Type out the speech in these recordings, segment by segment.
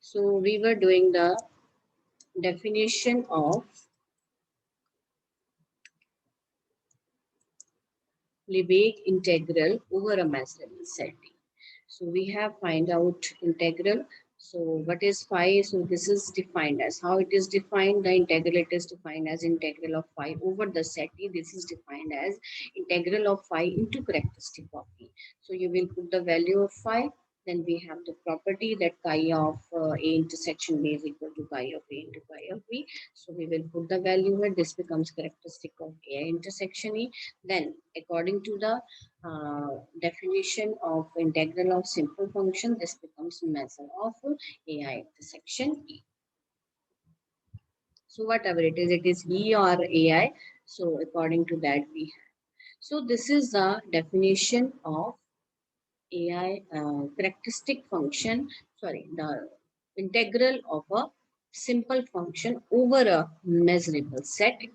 So we were doing the definition of Lebesgue integral over a measurable set. So we have find out integral. So what is phi? So this is defined as how it is defined. The integral, it is defined as integral of phi over the set E. This is defined as integral of phi into characteristic of E. So you will put the value of phi. Then we have the property that chi of A intersection B is equal to chi of A into chi of B. So we will put the value here. This becomes characteristic of A intersection E. Then according to the definition of integral of simple function, this becomes measure of AI intersection E. So whatever it is E or AI. So according to that we. So this is the definition of AI characteristic function. Sorry, the integral of a simple function over a measurable set E.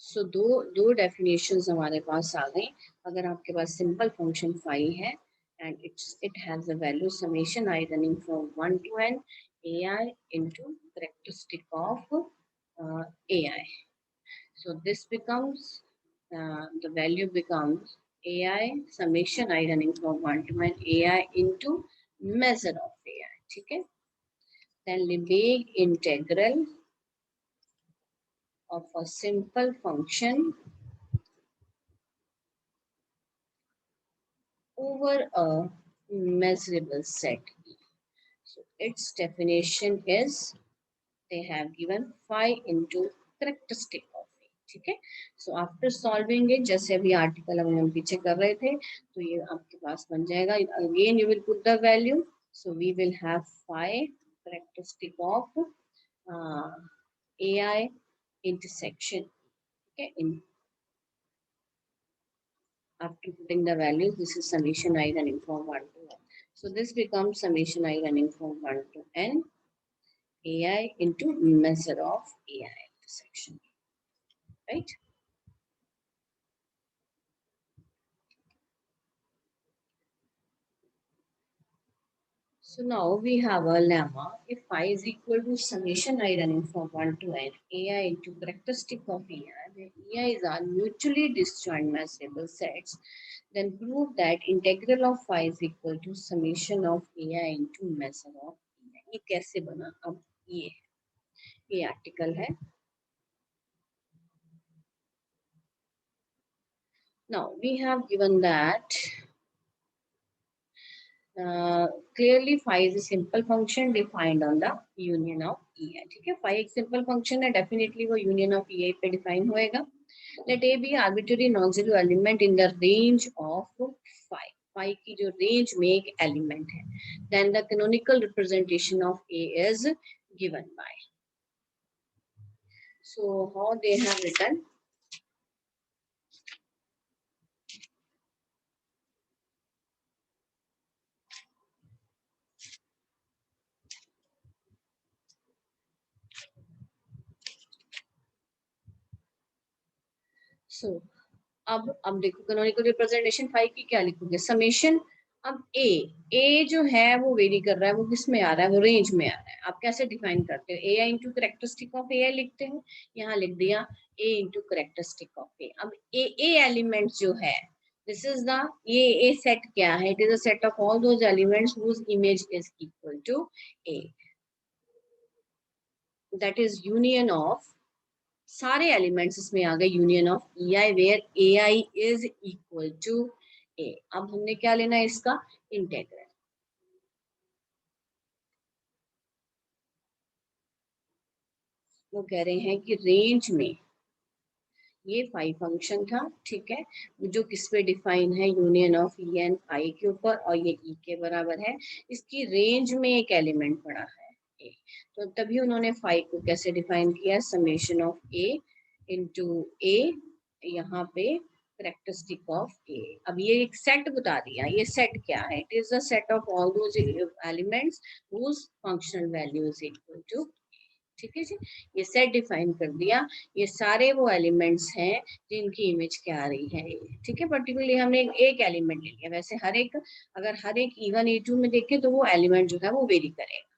सो दो definitions हमारे पास आ गई. अगर आपके पास simple function phi है and it has a value summation I running from 1 to n ai into characteristic of ai. So this becomes the value becomes ai summation I running from 1 to n ai into measure of ai. ठीक है. Then Lebesgue integral of a simple function over a measurable set. So its definition is they have given phi into characteristic of it. ठीक है. So after solving it, जैसे अभी article हम पीछे कर रहे थे, तो ये आपके पास बन जाएगा. Again you will put the value. So we will have phi characteristic of AI intersection. Okay. After putting the values, this is summation I running from 1 to n. So this becomes summation I running from 1 to n ai into measure of ai intersection, right? So now we have a lemma. If phi is equal to summation I running from 1 to n ai into characteristic of ai, where ai's are mutually disjoint measurable sets, then prove that integral of phi is equal to summation of ai into measure of ai. ये कैसे बना? अब ये article है. Now we have given that clearly phi is a simple function defined on the union of ei. ठीक है. phi एक simple function है, definitely वो union of ei पे define होएगा. Let a be arbitrary non-zero element in the range of phi. phi की जो range में एक element है. Then the canonical representation of a is given by. So how they have written? So अब देखो canonical representation phi की क्या लिखोगे? समेशन. अब ए जो है वो वेरी कर रहा है, वो किस में आ रहा है? वो रेंज में आ रहा है. आप कैसे डिफाइन करते हो? ए I into characteristic of A आई लिखते हो. यहाँ लिख दिया ए इंटू करेक्टरिस्टिक ऑफ ए. अब ए एलिमेंट जो है, दिस इज द ये ए सेट क्या है? It is a set of all those elements whose image is equal to A. That is union of सारे एलिमेंट्स इसमें आ गए union of E I where A I is equal to A. अब हमने क्या लेना है? इसका इंटेग्रल. वो कह रहे हैं कि रेंज में ये फाई फंक्शन था. ठीक है. जो किस पे डिफाइन है? Union of E and phi के ऊपर, और ये ई के बराबर है. इसकी रेंज में एक एलिमेंट पड़ा है ए. तो तभी उन्होंने फाई को कैसे डिफाइन किया? समेशन ऑफ ए इंटू ए, यहाँ पे characteristic of A. अब ये एक सेट बता दिया. ये सेट क्या है? It is a set of all those elements whose functional value is equal to A. ठीक है जी, ये सेट डिफाइन कर दिया। ये सारे वो एलिमेंट्स हैं जिनकी इमेज क्या आ रही है, ठीक है। पर्टिकुलरली हमने एक एलिमेंट ले लिया, वैसे हर एक, अगर हर एक E1 E2 में देखें तो वो एलिमेंट जो है वो वेरी करेगा,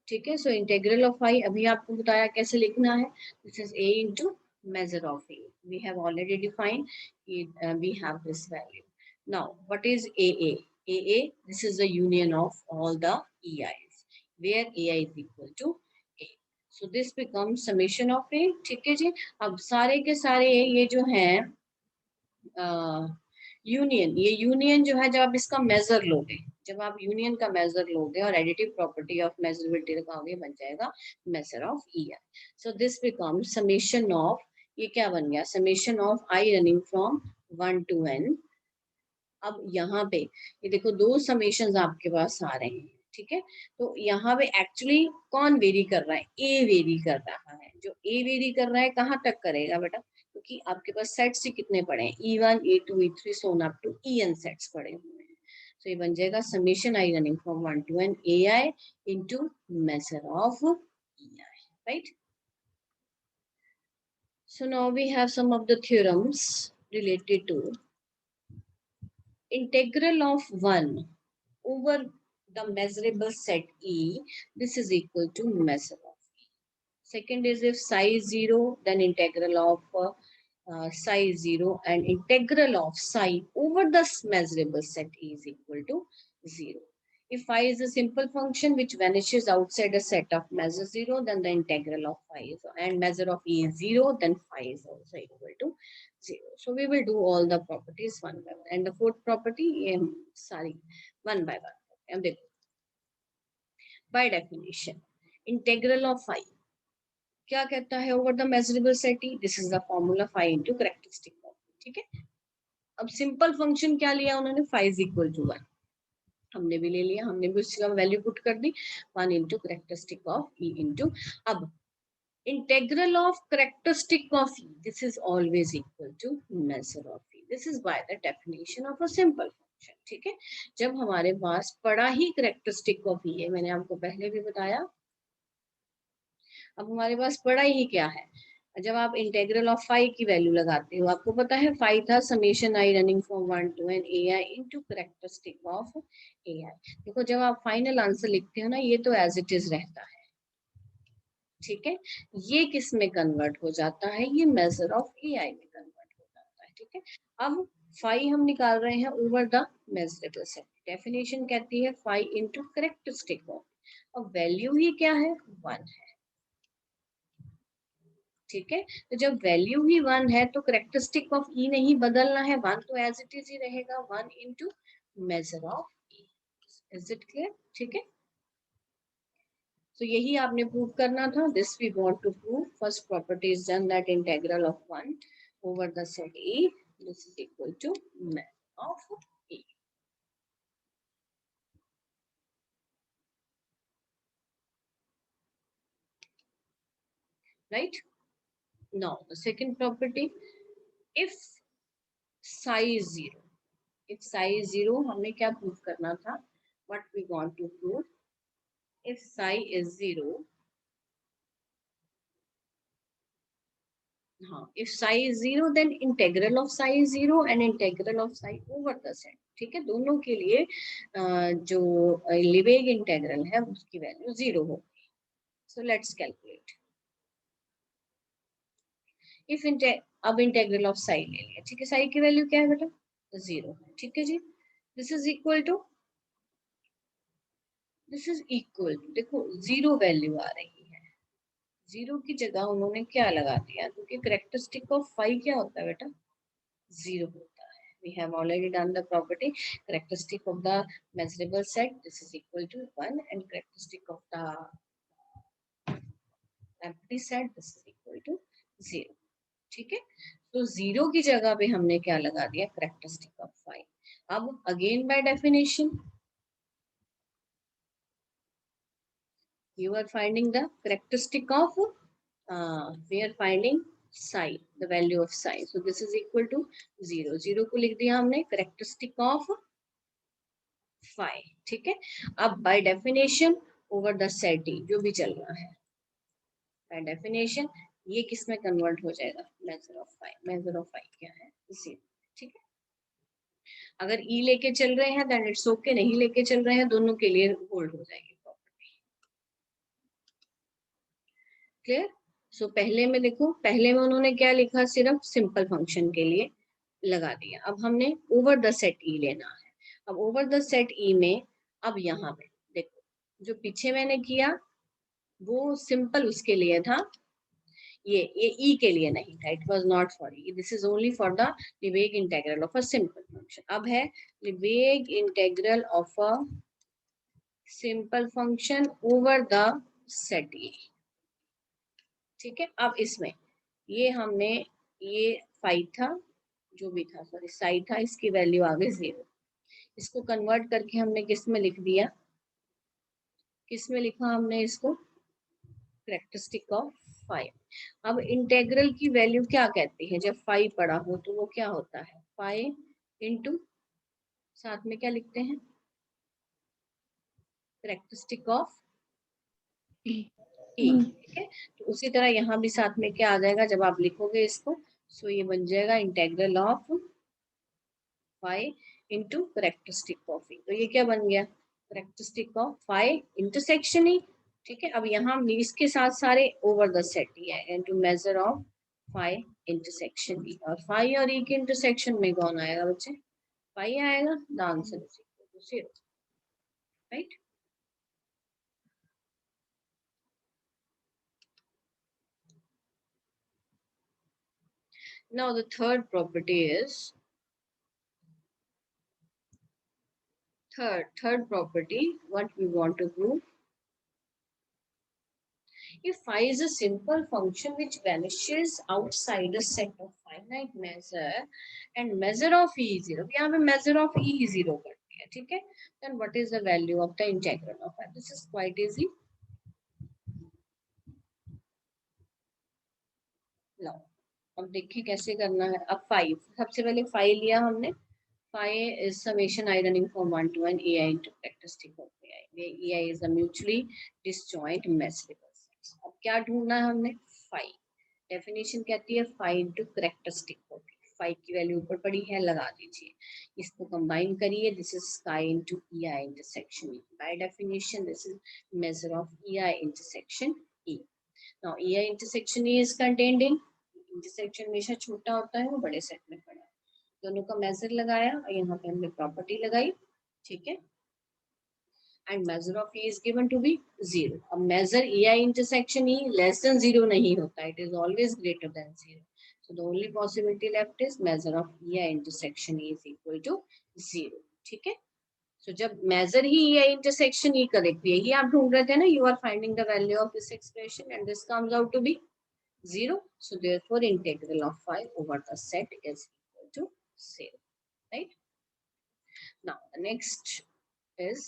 ठीक है। सो इंटीग्रल ऑफ आई अभी आपको बताया कैसे लिखना है। This is a into measure of a, we have already defined it, we have this value. Now what is aa? This is the union of all the ei's where ai is equal to a, so this becomes summation of a, ठीक है जी। अब सारे के सारे ये जो हैं union, ये यूनियन जो है जब आप इसका मेजर लोगे, जब आप यूनियन का मेजर लोगे और एडिटिव प्रॉपर्टी ऑफ मेजरेबिलिटी लगाओगे, बन जाएगा measure of E I. So this become summation of, ये क्या बन गया, summation of I running from 1 to n। अब यहाँ पे ये देखो दो समेशंस आपके पास आ रहे हैं, ठीक है। तो यहाँ पे एक्चुअली कौन वेरी कर रहा है, ए वेरी कर रहा है। जो ए वेरी कर रहा है कहाँ तक करेगा बेटा, क्योंकि आपके पास सेट्स ही कितने पड़े हैं, E1 E2 E3 so on up to En sets पड़े हुए हैं। तो ये बन जाएगा summation I running from 1 to n ai into measure of ei, right? So now we have some of the theorems related to integral of 1 over the measurable set E, this is equal to measure of E. Second is if psi is 0, then integral of psi is 0 and integral of psi over the measurable set E is equal to 0. If phi is a simple function which vanishes outside a set of measure 0, then the integral of phi is, and measure of E is 0, then phi is also equal to 0. So we will do all the properties one by one. And the fourth property, sorry, one by one. अब देखो, by definition, integral of phi क्या कहता है over the measurable set E, this is the formula phi into characteristic of, ठीक है। अब simple function क्या लिया उन्होंने, phi इज इक्वल टू 1, हमने भी ले लिया, हमने भी उसका वैल्यू पुट कर दी 1 into characteristic of E into, अब integral of characteristic of E, this is always equal to measure of E. This is by the definition of a simple function, ठीक है। जब हमारे पास पड़ा ही characteristic of E है, मैंने आपको पहले भी बताया, अब हमारे पास पड़ा ही क्या है, जब आप इंटेग्रल ऑफ फाई की वैल्यू लगाते हो, आपको पता है फाई था summation I running from 1 to n A I into characteristic of A I. देखो जब आप फाइनल आंसर लिखते हो ना, ये तो एज इट इज रहता है, ठीक है। ये किस में कन्वर्ट हो जाता है, ये मेजर ऑफ ए आई में कन्वर्ट हो जाता है, ठीक है। अब फाई हम निकाल रहे हैं over the measurable set, definition कहती है फाई इंटू कैरेक्टरिस्टिक ऑफ, अब वैल्यू ही क्या है, 1 है, ठीक है। तो जब वैल्यू ही 1 है तो करेक्टरिस्टिक ऑफ ई नहीं बदलना है, 1 तो एज इट इज ही रहेगा, 1 into measure of E. Is it clear, ठीक है। तो यही आपने प्रूव करना था, this we want to prove, first property is done, that integral of 1 over the set E, this is equal to measure of E, right. Now the second property, if psi is 0, if psi is 0 हमें क्या prove करना था, what we want to prove, if psi is 0, हाँ, if psi is 0 then integral of psi is 0 and integral of psi over the set, ठीक है। दोनों के लिए जो लिवेग इंटेग्रल है उसकी वैल्यू 0 होगी। सो लेट्स कैलकुलेट, इफ अब इंटेग्रल ऑफ साई ले लिया, ठीक है। साई की वैल्यू क्या है बेटा, 0 है, ठीक है जी। This is equal to, this is equal to, देखो 0 वैल्यू आ रही है, 0 की जगह उन्होंने क्या लगा दिया, क्योंकि कैरेक्टरिस्टिक ऑफ फाई क्या होता है बेटा, 0 होता है। We have already done the property, characteristic of the measurable set, this is equal to 1 and characteristic of the empty set, this is equal to 0, ठीक है। तो 0 की जगह पे हमने क्या लगा दिया, characteristic of phi। अब again by definition you are finding the characteristic of we are finding psi, the value of psi, so this is equal to 0, 0 को लिख दिया हमने, characteristic of phi, ठीक है। अब by definition over the set ई, जो भी चल रहा है बाय डेफिनेशन ये किस में कन्वर्ट हो जाएगा, measure of phi. Measure of phi क्या है, 0। ठीक है, अगर ई लेके चल रहे हैं देन इट्स ओके, नहीं लेके चल रहे हैं दोनों के लिए होल्ड हो जाएगी प्रॉपर्टी। क्लियर। सो पहले में देखो, पहले में उन्होंने क्या लिखा, सिर्फ सिंपल फंक्शन के लिए लगा दिया। अब हमने ओवर द सेट ई लेना है। अब ओवर द सेट ई में अब यहाँ पे देखो, जो पीछे मैंने किया वो सिंपल उसके लिए था, ये ई के लिए नहीं था, it was not for E, this is only for the Lebesgue integral of a simple function. अब है Lebesgue integral of a simple function over the set E. ठीक है, अब इसमें ये हमने ये फाइव था, जो भी था, सॉरी साइड था, इसकी वैल्यू आ गई 0। इसको कन्वर्ट करके हमने किस में लिख दिया, किस में लिखा हमने इसको, कैरेक्टरिस्टिक ऑफ फाइव। अब इंटेग्रल की वैल्यू क्या कहती है, जब फाइव पड़ा हो तो वो क्या होता है, फाइव इंटू, साथ में क्या लिखते हैं, कैरेक्टरिस्टिक ऑफ ई। ठीक है, तो उसी तरह यहाँ भी साथ में क्या आ जाएगा जब आप लिखोगे इसको, सो ये बन जाएगा integral of five into characteristic of E. तो ये क्या बन गया, characteristic of five intersection E. ठीक है, अब यहाँ इसके साथ सारे ओवर द सेट ही है into measure of five intersection ई, और फाइव और ई के इंटरसेक्शन में कौन आएगा बच्चे, फाइव आएगा, the answer is equal to 0। Right, now the third property is third property what we want to prove, if phi is a simple function which vanishes outside a set of finite measure and measure of e is 0, यहाँ पे measure of e 0 कर दिया, ठीक है, then what is the value of the integral of phi? This is quite easy. Now अब देखिए कैसे करना है। अब फाइव, सबसे पहले फाइव लिया हमने, phi is summation I running from 1 to n ai into characteristic of ai, where ai is a mutually disjoint measurable sets। अब क्या ढूंढना है हमने, phi, डेफिनेशन कहती है phi into characteristic of phi की वैल्यू ऊपर पड़ी है, लगा दीजिए, इसको कंबाइन करिए, this is chi into ei intersection e, by definition this is measure of ei intersection e। now ei intersection e is contained in, intersection हमेशा छोटा होता है, वो बड़े सेट में पड़ा है, दोनों का मेजर लगाया और यहाँ पे हमने प्रॉपर्टी लगाई। ठीक है, and measure of E is given to be 0। अब measure E I intersection E less than 0 नहीं होता, it is always greater than 0। So the only possibility left is measure of E I intersection E is equal to 0। ठीक है, so जब measure ही E I intersection E correct, यही आप ढूंढ रहे थे ना, you are finding the value of this expression and this comes out to be 0। So therefore integral of phi over the set is equal to 0. Right? Now the next is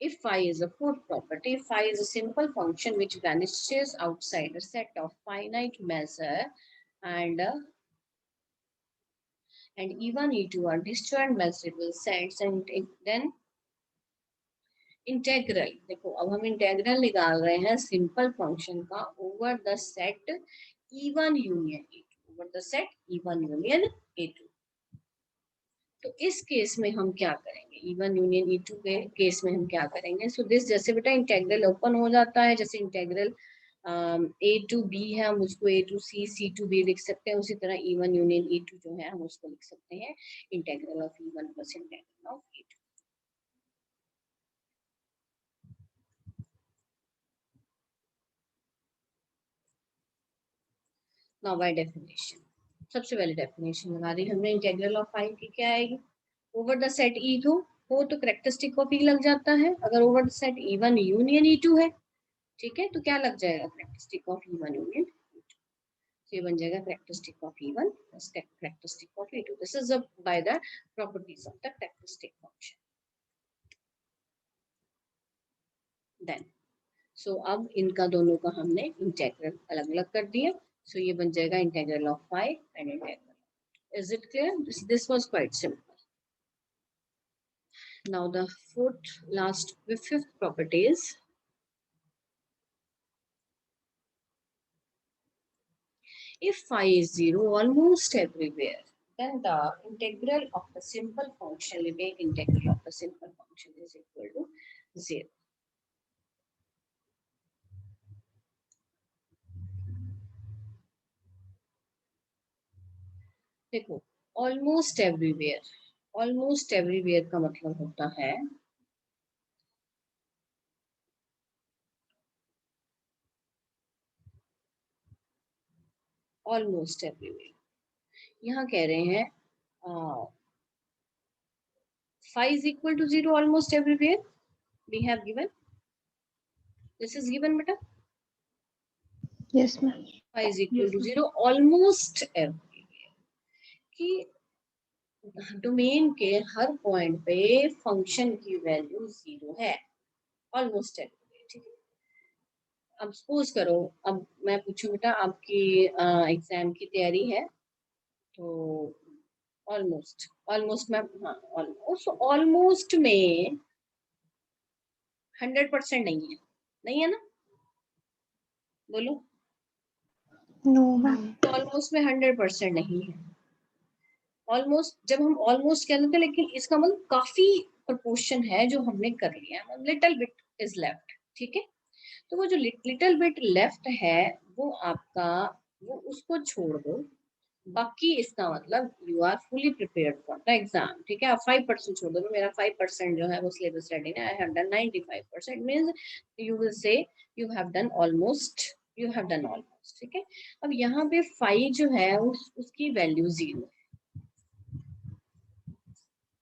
if phi is a fourth property, phi is a simple function which vanishes outside a set of finite measure and even e2 are disjoint measurable sets, and then integral, देखो अब हम integral निकाल रहे हैं simple function का over the set E1 union E2, over the set E1 union E2। तो इस case में हम क्या करेंगे, E1 यूनियन E2 के केस में हम क्या करेंगे, सो दिस, जैसे बेटा इंटेग्रल ओपन हो जाता है, जैसे इंटेग्रल A to B है, हम उसको A to C, C to B लिख सकते हैं, उसी तरह E1 यूनियन E2 जो है हम उसको लिख सकते हैं integral of E1 plus integral of E2। Now by definition, सबसे पहले डेफिनेशन लगा दी हमने, इंटीग्रल ऑफ फाइव की क्या आएगी, ओवर द सेट ई हो तो कैरेक्टरिस्टिक ऑफ ई लग जाता है, अगर over the set E1 union E2 है, ठीक है, तो क्या लग जाएगा, characteristic of E1 union E2। तो ये बन जाएगा characteristic of E1 plus characteristic of E2। This is by the properties of the characteristic function. Then so अब इनका दोनों का हमने इंटीग्रल अलग अलग कर दिया, सो ये बन जाएगा integral of five and integral. Is it clear? This was quite simple. Now the fifth property is if phi is 0 almost everywhere, then the integral of the simple function, Lebesgue integral of the simple function is equal to 0. देखो almost everywhere का मतलब होता है almost everywhere. यहाँ कह रहे हैं phi is equal to 0 almost everywhere. We have given. This is given, beta. Yes, ma'am. Phi is equal to 0 almost everywhere. कि डोमेन के हर पॉइंट पे फंक्शन की वैल्यू 0 है ऑलमोस्ट everywhere. ठीक है. अब सपोज करो, अब मैं पूछूं बेटा आपकी एग्जाम की तैयारी है तो ऑलमोस्ट में, हाँ ऑलमोस्ट में 100% नहीं है ना, बोलो. No, ma'am. ऑलमोस्ट में 100% नहीं है. ऑलमोस्ट जब हम ऑलमोस्ट कह देते हैं, लेकिन इसका मतलब काफी प्रोपोर्शन है जो हमने कर लिया है, लिटिल बिट इज लेफ्ट. ठीक है. तो वो जो लिटिल बिट लेफ्ट है वो आपका, वो उसको छोड़ दो, बाकी इसका मतलब you are fully prepared for the exam. ठीक है. आप 5% छोड़ दो, मेरा 5% जो है वो सिलेबस रेडी है. I have done 95% means you will say you have done almost, you have done almost. ठीक है. अब यहाँ पे 5 जो है उसकी वैल्यू 0.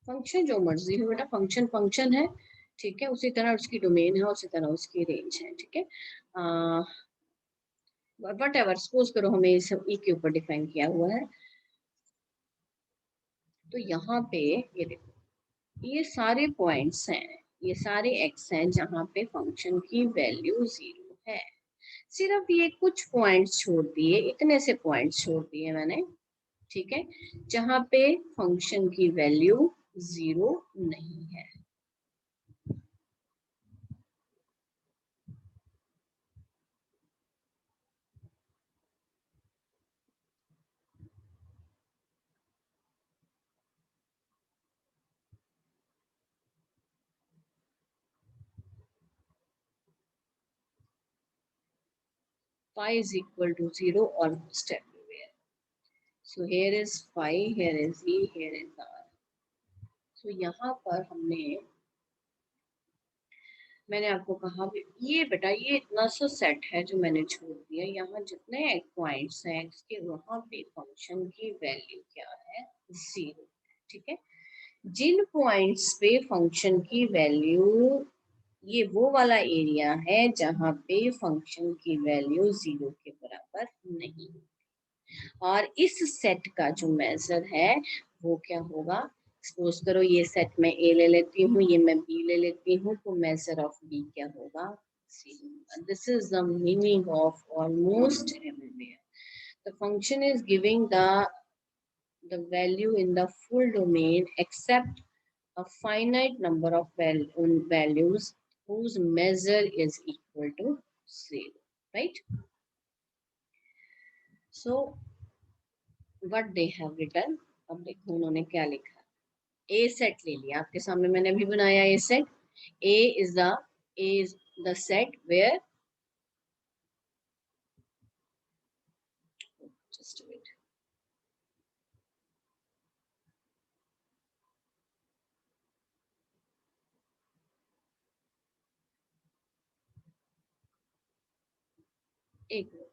फंक्शन जो मर्जी हो बेटा, फंक्शन फंक्शन है. ठीक है. उसी तरह उसकी डोमेन है, उसी तरह उसकी रेंज है. ठीक है. वट एवर, सपोज करो हमें इस ई के ऊपर डिफाइन किया हुआ है, तो यहाँ पे ये देखो, ये सारे पॉइंट्स हैं, ये सारे एक्स हैं जहाँ पे फंक्शन की वैल्यू 0 है. सिर्फ ये कुछ पॉइंट्स छोड़ दिए, इतने से पॉइंट्स छोड़ दिए मैंने. ठीक है. जहाँ पे फंक्शन की वैल्यू 0 नहीं है. Phi is equal to 0 almost everywhere. So here is phi, here is E, here is R. So यहाँ पर मैंने आपको कहा ये बेटा ये इतना सा सेट है जो मैंने छोड़ दिया. यहाँ जितने पॉइंट्स हैं इसके, वहां पे फंक्शन की वैल्यू क्या है, 0. ठीक है. जिन पॉइंट्स पे फंक्शन की वैल्यू, ये वो वाला एरिया है जहाँ पे फंक्शन की वैल्यू 0 के बराबर नहीं. और इस सेट का जो मेजर है वो क्या होगा, सपोज करो ये सेट में ए ले लेती हूँ, ये मैं बी ले लेती हूँ, तो मेजर ऑफ बी क्या होगा, C. This is the meaning of almost everywhere. The function is giving the value in the full domain except a finite number of values whose measure is equal to 0. Right. So what they have written, अब देखो उन्होंने क्या लिखा. ए set ले लिया आपके सामने, मैंने अभी बनाया A set. A is the set where, just wait, एक मिनट.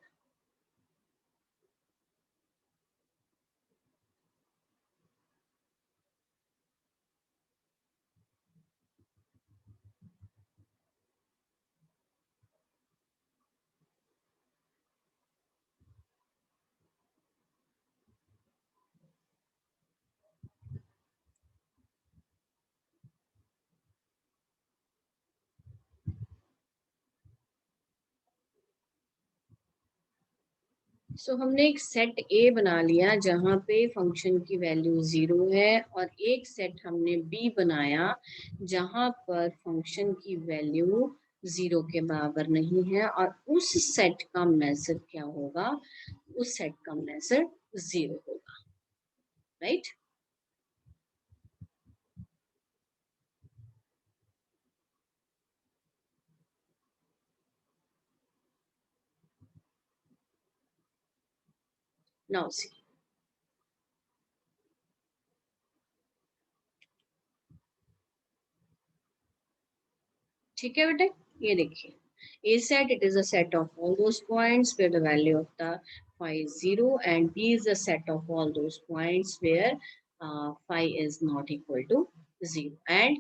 सो हमने एक सेट ए बना लिया जहाँ पे फंक्शन की वैल्यू 0 है, और एक सेट हमने बी बनाया जहाँ पर फंक्शन की वैल्यू 0 के बराबर नहीं है, और उस सेट का मेजर क्या होगा, उस सेट का मेजर 0 होगा, राइट। नाउ सी, ठीक है बेटे, ये देखिए, A set, it is a set of all those points where the value of the phi is 0, and B is a set of all those points where phi is not equal to 0. And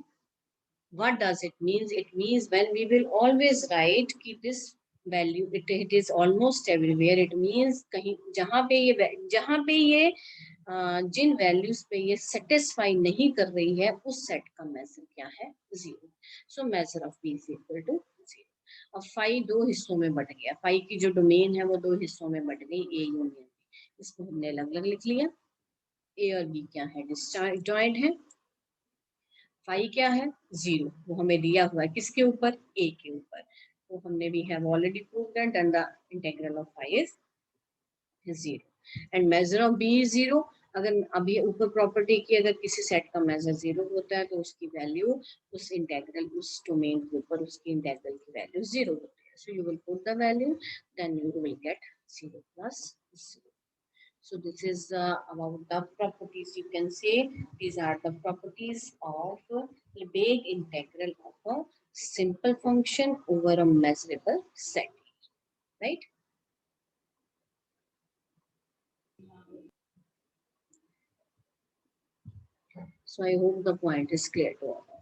what does it means? It means when we will always write कि this value, it is almost everywhere. It means कहीं जहाँ पे ये जिन values पे ये satisfy नहीं कर रही है, उस सेट का मेजर क्या है, 0. So measure of B is equal to 0. अब फाई दो हिस्सों में बट गया, फाई की जो डोमेन है वो दो हिस्सों में बट गई, ए यूनियन बी. इसको हमने अलग अलग लिख लिया. ए और बी क्या है, डिसजॉइंट है. फाई क्या है, 0, वो हमें दिया हुआ है किसके ऊपर, ए के ऊपर. तो हमने भी have already prove that and the integral of phi is 0. And measure of B is 0. अगर अभी ऊपर प्रॉपर्टी की, अगर किसी सेट का मेजर 0 होता है तो उसकी वैल्यू उस इंटीग्रल, उस डोमेन के ऊपर उसकी इंटीग्रल की वैल्यू 0 होती है. So you will put the value, then you will get 0 plus 0. So this is about the properties. You can say these are the properties of Lebesgue integral of a simple function over a measurable set, right? So I hope the point is clear to all.